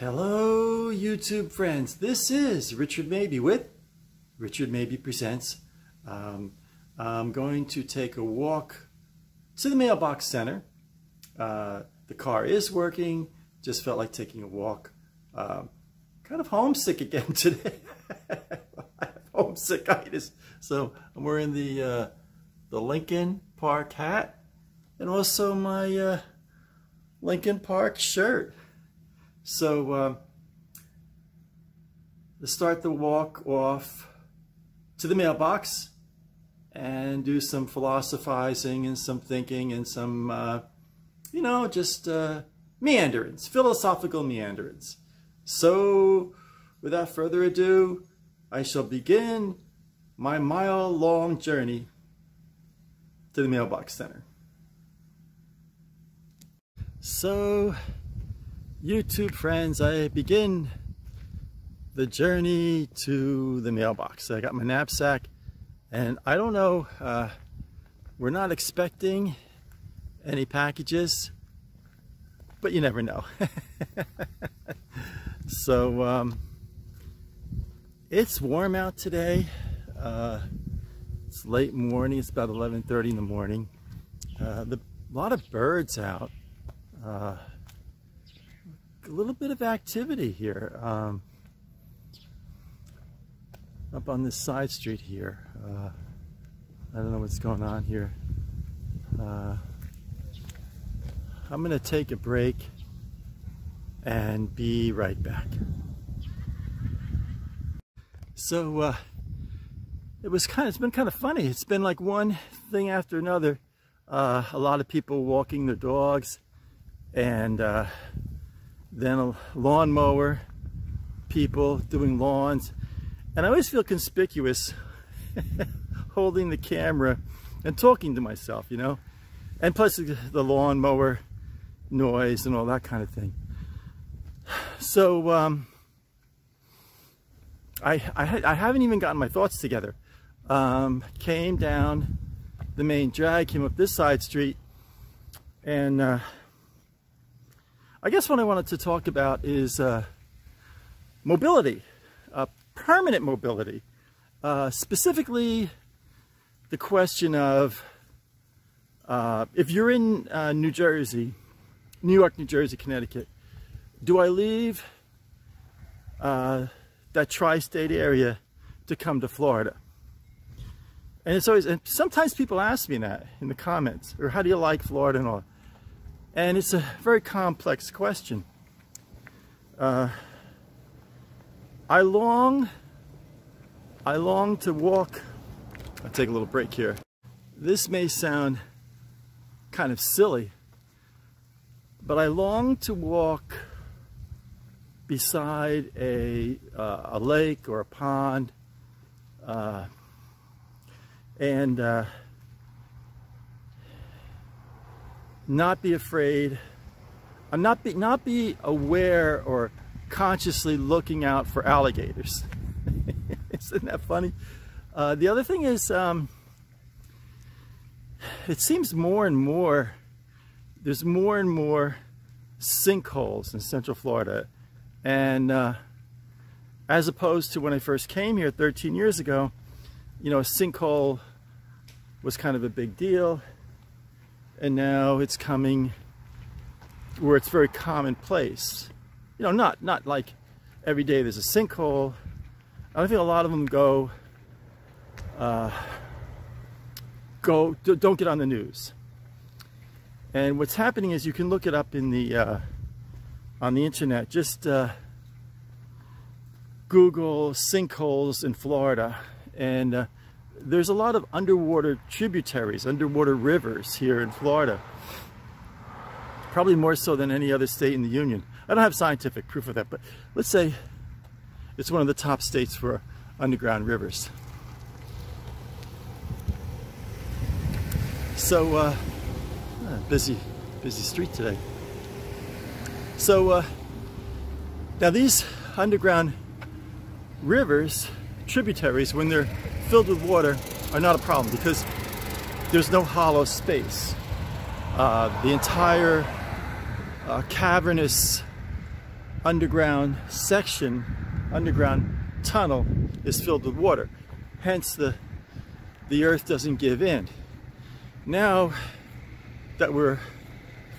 Hello YouTube friends, this is Richard Mabey with Richard Mabey Presents. I'm going to take a walk to the Mailbox Center. The car is working, just felt like taking a walk. Kind of homesick again today. I have homesickitis. So I'm wearing the Lincoln Park hat and also my Lincoln Park shirt. So let's start the walk off to the mailbox and do some philosophizing and some thinking and some, you know, just meanderings, philosophical meanderings. So without further ado, I shall begin my mile-long journey to the Mailbox Center. So, YouTube friends, I begin the journey to the mailbox. I got my knapsack, and I don't know, we're not expecting any packages, but you never know. So, it's warm out today. It's late morning, it's about 11:30 in the morning. A lot of birds out. A little bit of activity here up on this side street here. I don't know what's going on here. I'm gonna take a break and be right back. So it's been kind of funny. It's been like one thing after another. A lot of people walking their dogs, and then a lawnmower, people doing lawns. And I always feel conspicuous holding the camera and talking to myself, you know? And plus the lawnmower noise and all that kind of thing. So I haven't even gotten my thoughts together. Came down the main drag, came up this side street, and I guess what I wanted to talk about is mobility, permanent mobility. Specifically, the question of if you're in New Jersey, New York, New Jersey, Connecticut, do I leave that tri-state area to come to Florida? And it's always, and sometimes people ask me that in the comments, or how do you like Florida and all. And it's a very complex question. I long to walk. I'll take a little break here. This may sound kind of silly, but I long to walk beside a lake or a pond, and not be afraid, not be aware or consciously looking out for alligators. Isn't that funny? The other thing is, it seems more and more, there's more and more sinkholes in Central Florida. And as opposed to when I first came here 13 years ago, you know, a sinkhole was kind of a big deal. And now it's coming where it's very commonplace. You know, not like every day there's a sinkhole. I think a lot of them don't get on the news. And what's happening is, you can look it up in the on the internet. Just Google sinkholes in Florida, and there's a lot of underwater tributaries, underwater rivers here in Florida. Probably more so than any other state in the Union. I don't have scientific proof of that, but let's say it's one of the top states for underground rivers. So, busy street today. So, now these underground rivers, tributaries, when they're filled with water, are not a problem because there's no hollow space. The entire cavernous underground section, underground tunnel is filled with water. Hence the earth doesn't give in. Now that we're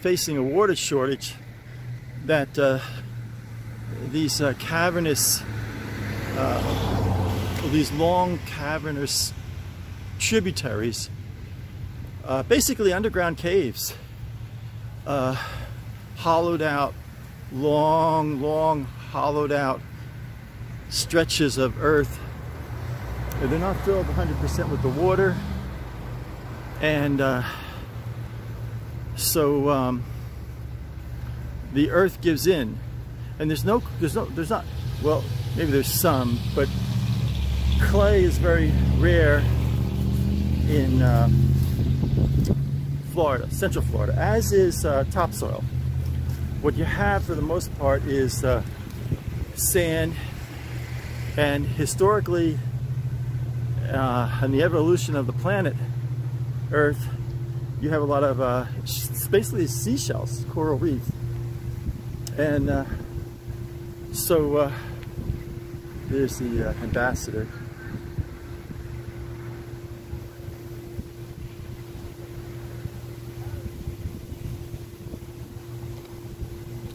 facing a water shortage, that these cavernous, these long cavernous tributaries, basically underground caves, hollowed out, long hollowed out stretches of earth. They're not filled 100% with the water, and so the earth gives in, and there's not, well, maybe there's some, but clay is very rare in Florida, Central Florida, as is topsoil. What you have for the most part is sand, and historically, in the evolution of the planet Earth, you have a lot of basically seashells, coral reef, and so there's the ambassador.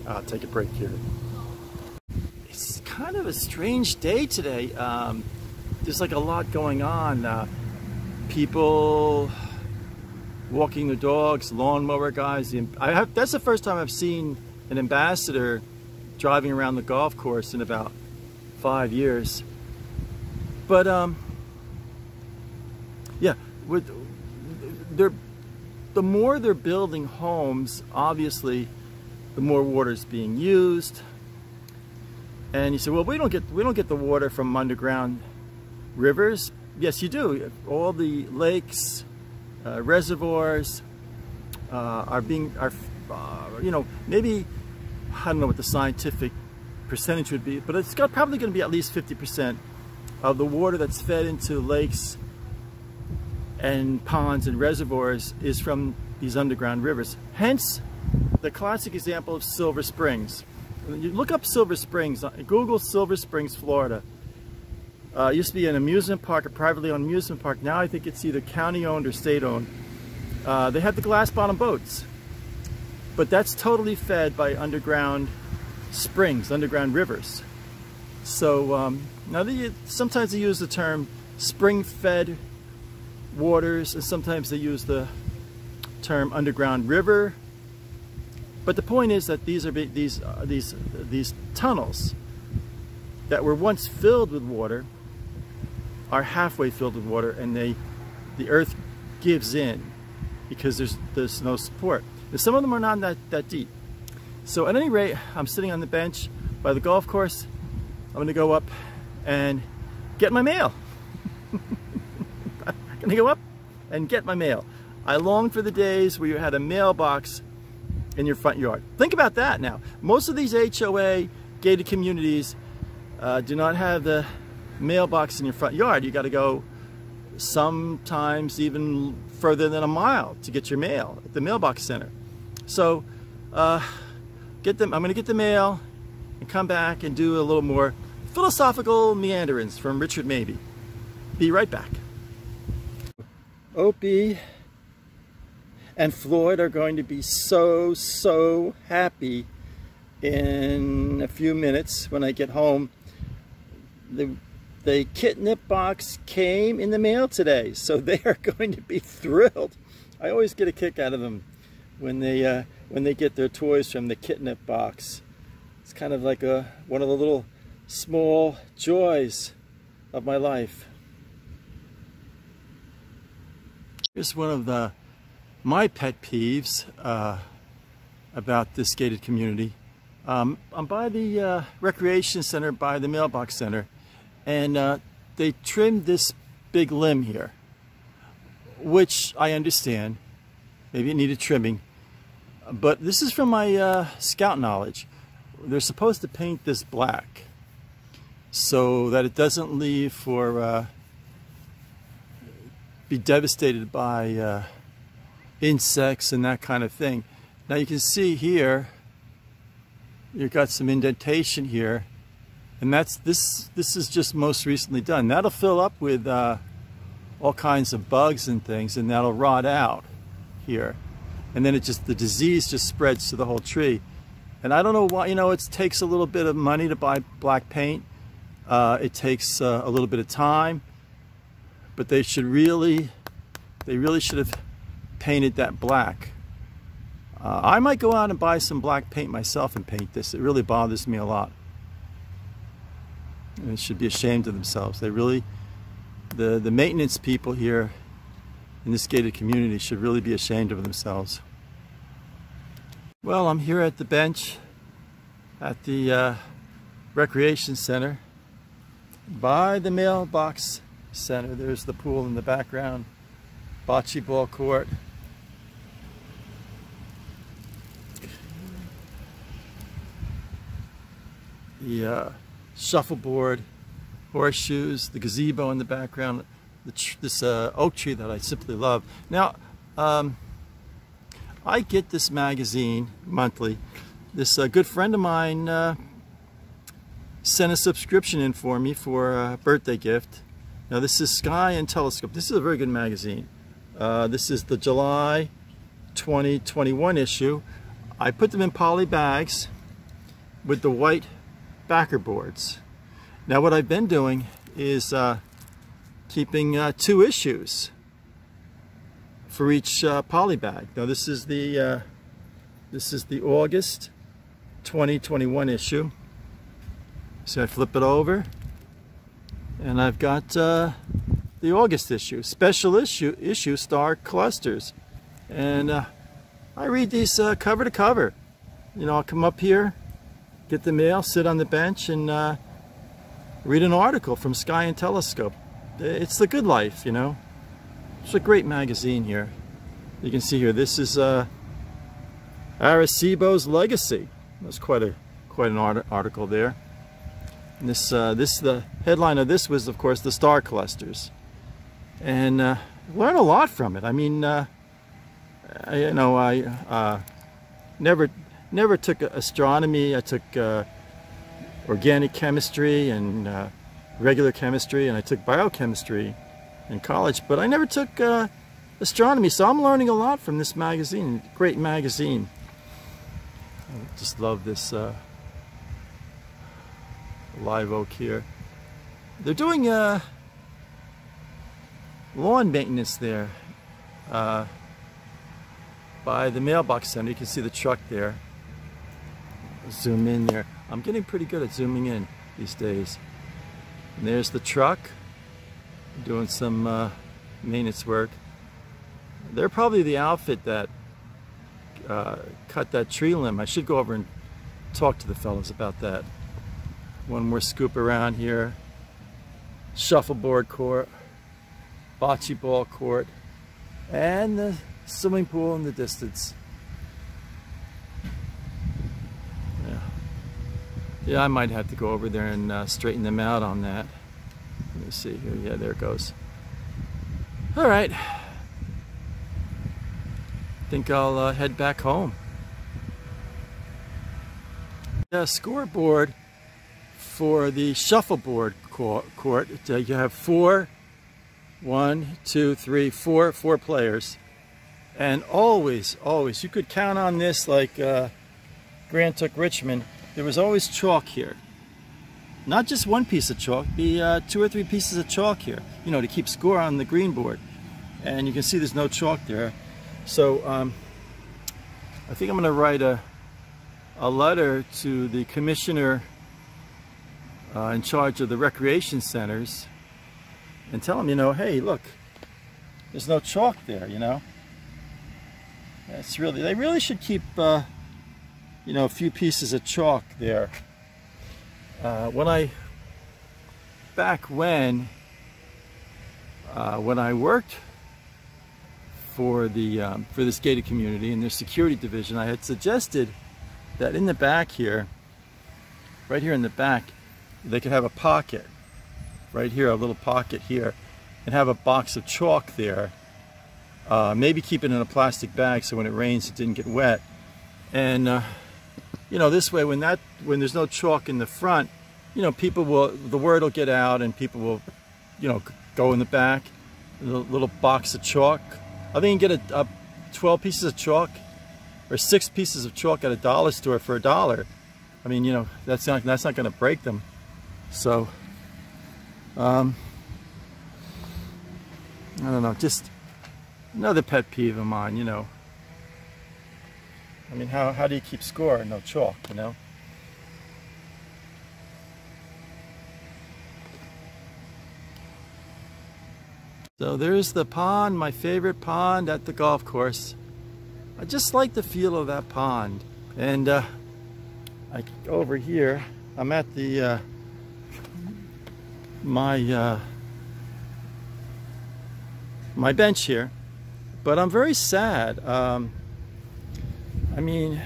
I'll take a break here. It's kind of a strange day today. There's like a lot going on. People walking their dogs, lawnmower guys. That's the first time I've seen an ambassador driving around the golf course in about 5 years. But yeah, the more they're building homes, obviously, the more water is being used. And you say, well, we don't get the water from underground rivers. Yes, you do. All the lakes, reservoirs are you know, maybe, I don't know what the scientific percentage would be, but it's probably going to be at least 50% of the water that's fed into lakes and ponds and reservoirs is from these underground rivers. Hence, the classic example of Silver Springs. You look up Silver Springs, Google Silver Springs, Florida. It used to be an amusement park, a privately owned amusement park. Now I think it's either county owned or state owned. They have the glass bottom boats, but that's totally fed by underground springs, underground rivers. So now sometimes they use the term spring fed waters, and sometimes they use the term underground river. But the point is that these tunnels that were once filled with water are halfway filled with water, and the earth gives in because there's no support. And some of them are not that deep. So at any rate, I'm sitting on the bench by the golf course. I'm going to go up and get my mail. I'm going to go up and get my mail. I long for the days where you had a mailbox in your front yard. Think about that now. Most of these HOA gated communities do not have the mailbox in your front yard. You got to go sometimes even further than a mile to get your mail at the mailbox center. So I'm going to get the mail and come back and do a little more philosophical meanderings from Richard Mabey. Be right back. Opie and Floyd are going to be so happy in a few minutes when I get home. The kitnip box came in the mail today, so they are going to be thrilled. I always get a kick out of them when they get their toys from the kitnip box. It's kind of like one of the little small joys of my life. Here's one of my pet peeves about this gated community. I'm by the recreation center, by the mailbox center, and they trimmed this big limb here, which I understand. Maybe it needed trimming, but this is from my scout knowledge. They're supposed to paint this black so that it doesn't leave for be devastated by insects and that kind of thing. Now you can see here, you've got some indentation here, and this is just most recently done. That'll fill up with all kinds of bugs and things, and that'll rot out here, and then the disease just spreads to the whole tree. And I don't know why, it takes a little bit of money to buy black paint. It takes a little bit of time, but they really should have painted that black. I might go out and buy some black paint myself and paint this. It really bothers me a lot. And they should be ashamed of themselves. They really, the maintenance people here in this gated community should really be ashamed of themselves. Well, I'm here at the bench at the recreation center by the Mailbox Center. There's the pool in the background, bocce ball court. The shuffleboard, horseshoes, the gazebo in the background, this oak tree that I simply love. Now, I get this magazine monthly. This good friend of mine sent a subscription in for me for a birthday gift. Now this is Sky and Telescope. This is a very good magazine. This is the July 2021 issue. I put them in poly bags with the white backer boards. Now what I've been doing is keeping 2 issues for each poly bag. Now this is the August 2021 issue. So I flip it over, and I've got the August issue, special issue star clusters, and I read these cover to cover. I'll come up here, get the mail, sit on the bench, and read an article from Sky and Telescope. It's the good life, It's a great magazine here. You can see here, this is Arecibo's Legacy. That's quite an article there. And the headline of this was, of course, the star clusters, and learned a lot from it. I mean, I never took astronomy. I took organic chemistry and regular chemistry, and I took biochemistry in college, but I never took astronomy. So I'm learning a lot from this magazine. Great magazine. I just love this. Live oak here. They're doing lawn maintenance there by the Mailbox Center. You can see the truck there. Zoom in there. I'm getting pretty good at zooming in these days. And there's the truck doing some maintenance work. They're probably the outfit that cut that tree limb. I should go over and talk to the fellows about that. One more scoop around here. Shuffleboard court, bocce ball court, and the swimming pool in the distance. Yeah, I might have to go over there and straighten them out on that. Let me see here. Yeah, there it goes. All right. I think I'll head back home. Yeah, scoreboard for the shuffleboard court. You have 4 players, and always you could count on this, like Grant took Richmond. There was always chalk here, not just one piece of chalk, be 2 or 3 pieces of chalk here, to keep score on the green board. And you can see there's no chalk there. So I think I'm going to write a letter to the commissioner in charge of the recreation centers and tell them, hey, look, there's no chalk there, That's really, they really should keep, a few pieces of chalk there. Back when I worked for this gated community in their security division, I had suggested that in the back here, right here in the back, they could have a pocket right here, a little pocket here, and have a box of chalk there. Maybe keep it in a plastic bag so when it rains it didn't get wet. And you know, this way when there's no chalk in the front, you know, the word will get out and people will, you know, go in the back, a little box of chalk. I think you can get 12 pieces of chalk or 6 pieces of chalk at a dollar store for $1. I mean, you know, that's not going to break them. So, I don't know, just another pet peeve of mine, you know. I mean, how do you keep score? No chalk, you know. So there's the pond, my favorite pond at the golf course. I just like the feel of that pond. And over here, I'm at the my bench here, but I'm very sad. I mean,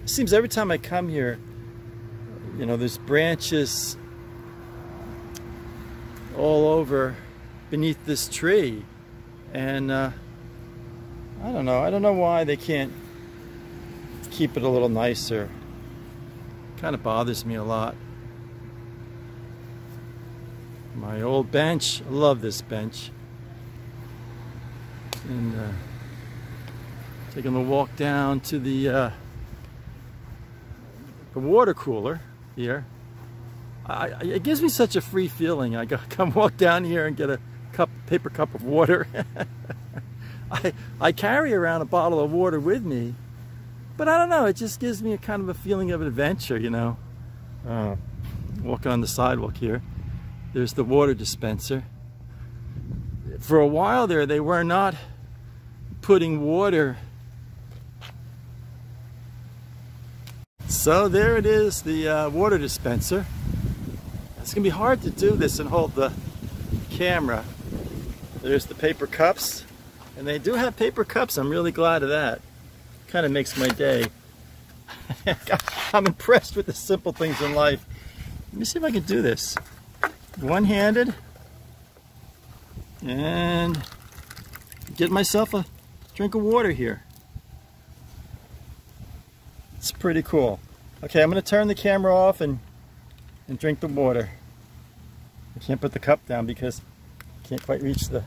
it seems every time I come here, you know, there's branches all over beneath this tree, and I don't know why they can't keep it a little nicer. Kind of bothers me a lot. My old bench, I love this bench. And taking a walk down to the water cooler here. It gives me such a free feeling. I come walk down here and get a paper cup of water. I carry around a bottle of water with me, but I don't know, it just gives me a kind of a feeling of adventure, you know. Walking on the sidewalk here, there's the water dispenser. For a while there, they were not putting water. So there it is, the water dispenser. It's gonna be hard to do this and hold the camera. There's the paper cups, and they do have paper cups. I'm really glad of that. Kind of makes my day. I'm impressed with the simple things in life. Let me see if I can do this. One-handed, and get myself a drink of water here. It's pretty cool. Okay, I'm going to turn the camera off and drink the water. I can't put the cup down because I can't quite reach the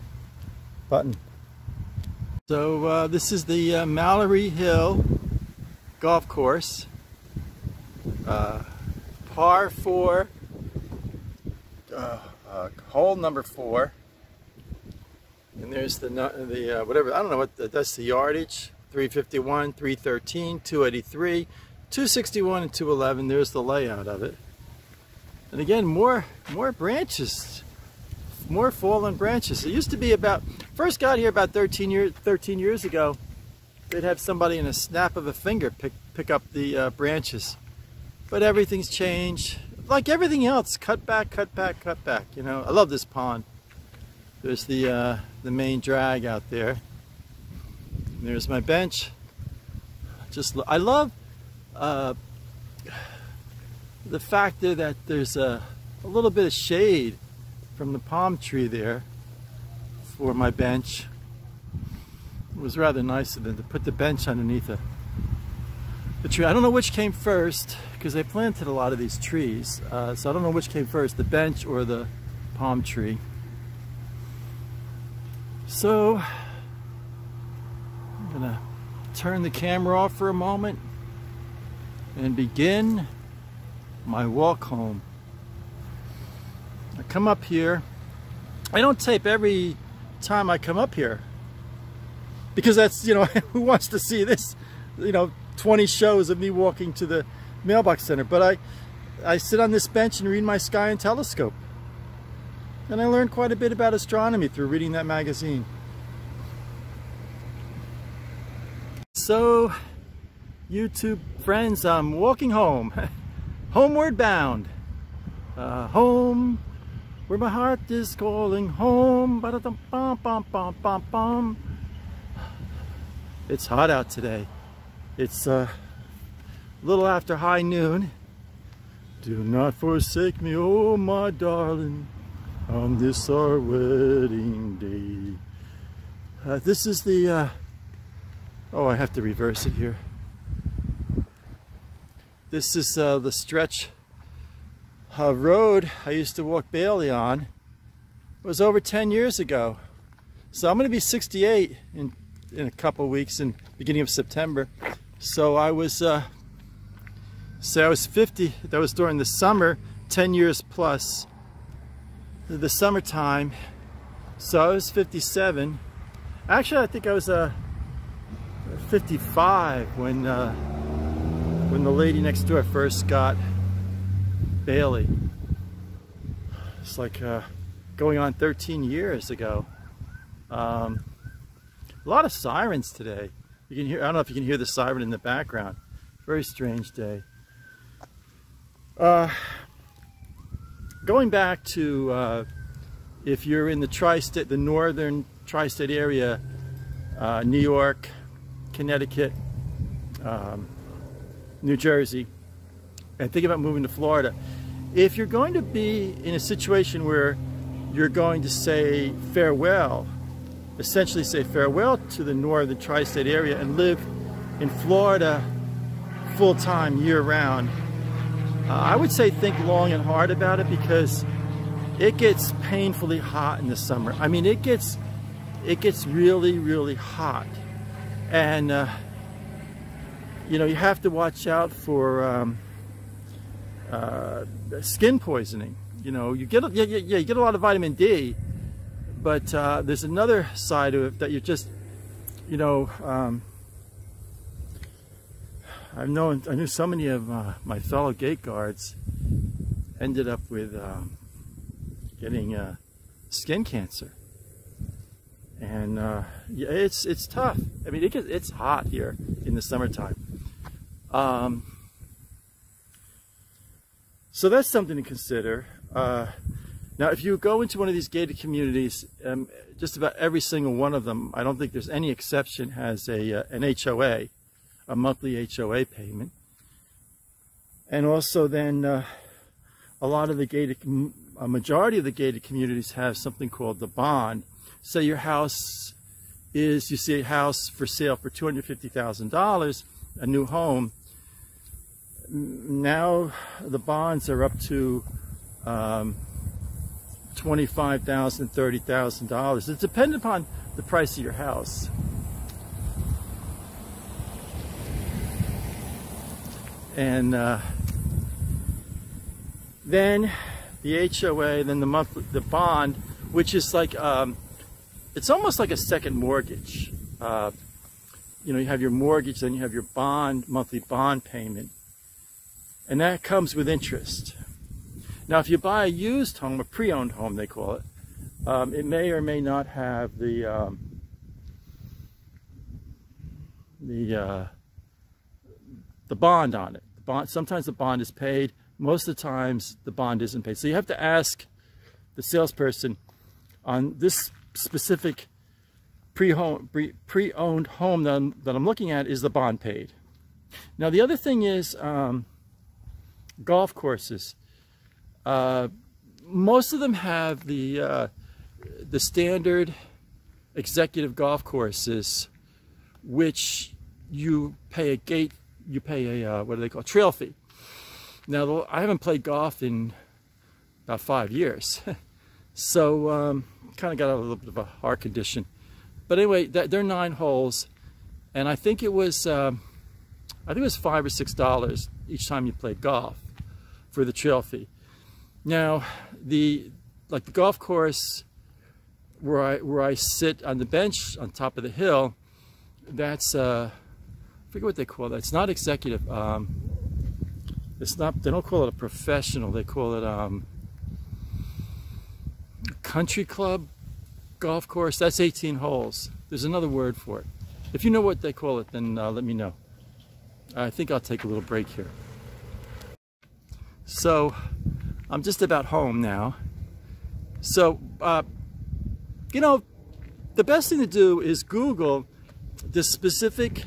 button. So this is the Mallory Hill golf course. Par 4, hole number 4. And there's the whatever, I don't know what, that's the yardage. 351, 313, 283, 261, and 211. There's the layout of it. And again, more branches, more fallen branches. It used to be first got here about 13 years ago. They'd have somebody in a snap of a finger pick up the branches. But everything's changed. Like everything else, cut back, cut back, cut back. You know, I love this pond. There's the main drag out there. And there's my bench. I love the fact that there's a little bit of shade from the palm tree there for my bench. It was rather nice of them to put the bench underneath the tree. I don't know which came first because they planted a lot of these trees. So I don't know which came first, the bench or the palm tree. So I'm gonna turn the camera off for a moment and begin my walk home. I come up here. I don't tape every time I come up here because that's, you know, who wants to see this, you know, 20 shows of me walking to the Mailbox Center. But I sit on this bench and read my sky and telescope. And I learned quite a bit about astronomy through reading that magazine. So, YouTube friends, I'm walking home. Homeward bound. Home, where my heart is calling home. Ba-da-dum-bum-bum-bum-bum-bum. It's hot out today. It's a little after high noon. Do not forsake me, oh my darling, on this our wedding day. This is the, oh, I have to reverse it here. This is the stretch road I used to walk Bailey on. It was over 10 years ago. So I'm going to be 68 in a couple of weeks, in beginning of September. So I was, say I was 50. That was during the summer, 10 years plus the summertime. So I was 57. Actually, I think I was 55 when the lady next door first got Bailey. It's like going on 13 years ago. A lot of sirens today. You can hear, I don't know if you can hear the siren in the background. Very strange day. Going back to if you're in the tri-state, the northern tri-state area, New York, Connecticut, New Jersey, and think about moving to Florida. If you're going to be in a situation where you're going to say farewell, essentially say farewell to the northern tri-state area and live in Florida full-time, year-round, I would say think long and hard about it, because it gets painfully hot in the summer. I mean, it gets really, really hot. And you know, you have to watch out for skin poisoning. You know, you get you get a lot of vitamin D, but there's another side of it that you just, you know, I knew so many of my fellow gate guards ended up with getting skin cancer, and yeah, it's tough. I mean, it's hot here in the summertime. So that's something to consider. Now, if you go into one of these gated communities, just about every single one of them, I don't think there's any exception, has an HOA, a monthly HOA payment. And also then a lot of the a majority of the gated communities have something called the bond. Say your house is, you see a house for sale for $250,000, a new home. Now the bonds are up to $25,000, $30,000. It's dependent upon the price of your house. And then the HOA, then the bond, which is like it's almost like a second mortgage. You know, you have your mortgage, then you have your bond, monthly bond payment, and that comes with interest. Now, if you buy a used home, a pre-owned home, they call it, it may or may not have the bond on it. The bond, sometimes the bond is paid. Most of the times, the bond isn't paid. So you have to ask the salesperson, on this specific pre-owned home that I'm looking at, is the bond paid? Now, the other thing is golf courses. Most of them have the standard executive golf courses, which you pay a what do they call, trail fee. Now, I haven't played golf in about 5 years, so kind of got a little bit of a heart condition. But anyway, they're 9 holes, and I think it was $5 or $6 each time you played golf for the trail fee. Now, the golf course where I sit on the bench on top of the hill, that's I forget what they call that. It's not executive. It's not. They don't call it a professional. They call it country club golf course. That's 18 holes. There's another word for it. If you know what they call it, then let me know. I think I'll take a little break here. So I'm just about home now. So you know, the best thing to do is Google the specific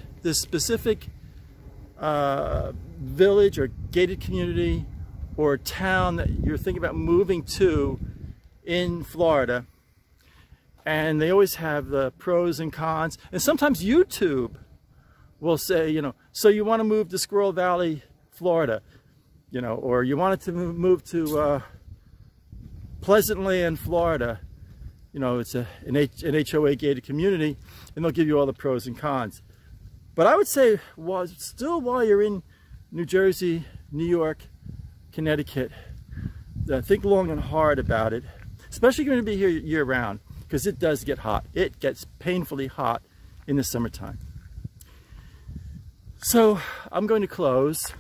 village or gated community or town that you're thinking about moving to in Florida, and they always have the pros and cons. And sometimes YouTube will say, you know, so you want to move to Squirrel Valley, Florida, you know, or you wanted to move to Pleasant Land, Florida, you know, it's an HOA gated community, and they'll give you all the pros and cons. But I would say, while you're in New Jersey, New York, Connecticut, think long and hard about it, especially going to be here year round, because it does get hot. It gets painfully hot in the summertime. So I'm going to close.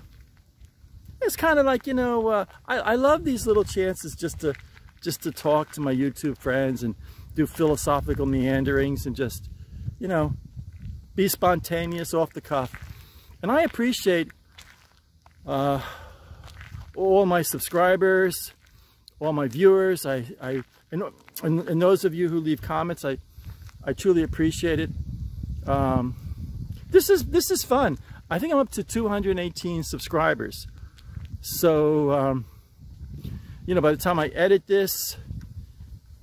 It's kind of like, you know, I love these little chances just to talk to my YouTube friends and do philosophical meanderings and just, you know, be spontaneous, off the cuff. And I appreciate all my subscribers, all my viewers. And those of you who leave comments, I truly appreciate it. This is fun. I think I'm up to 218 subscribers. So, you know, by the time I edit this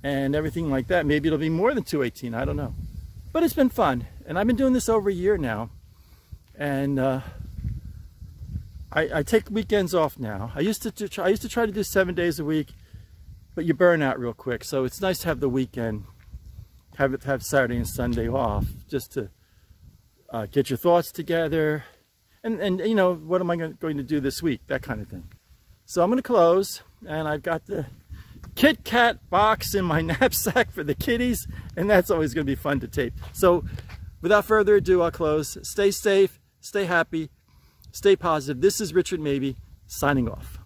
and everything like that, maybe it'll be more than 218. I don't know. But it's been fun. And I've been doing this over a year now. And I take weekends off now. I used to try to do 7 days a week, but you burn out real quick. So it's nice to have the weekend, have Saturday and Sunday off, just to get your thoughts together. And you know, what am I going to do this week? That kind of thing. So I'm going to close, and I've got the Kit Kat box in my knapsack for the kitties, and that's always going to be fun to tape. So without further ado, I'll close. Stay safe, stay happy, stay positive. This is Richard Mabey signing off.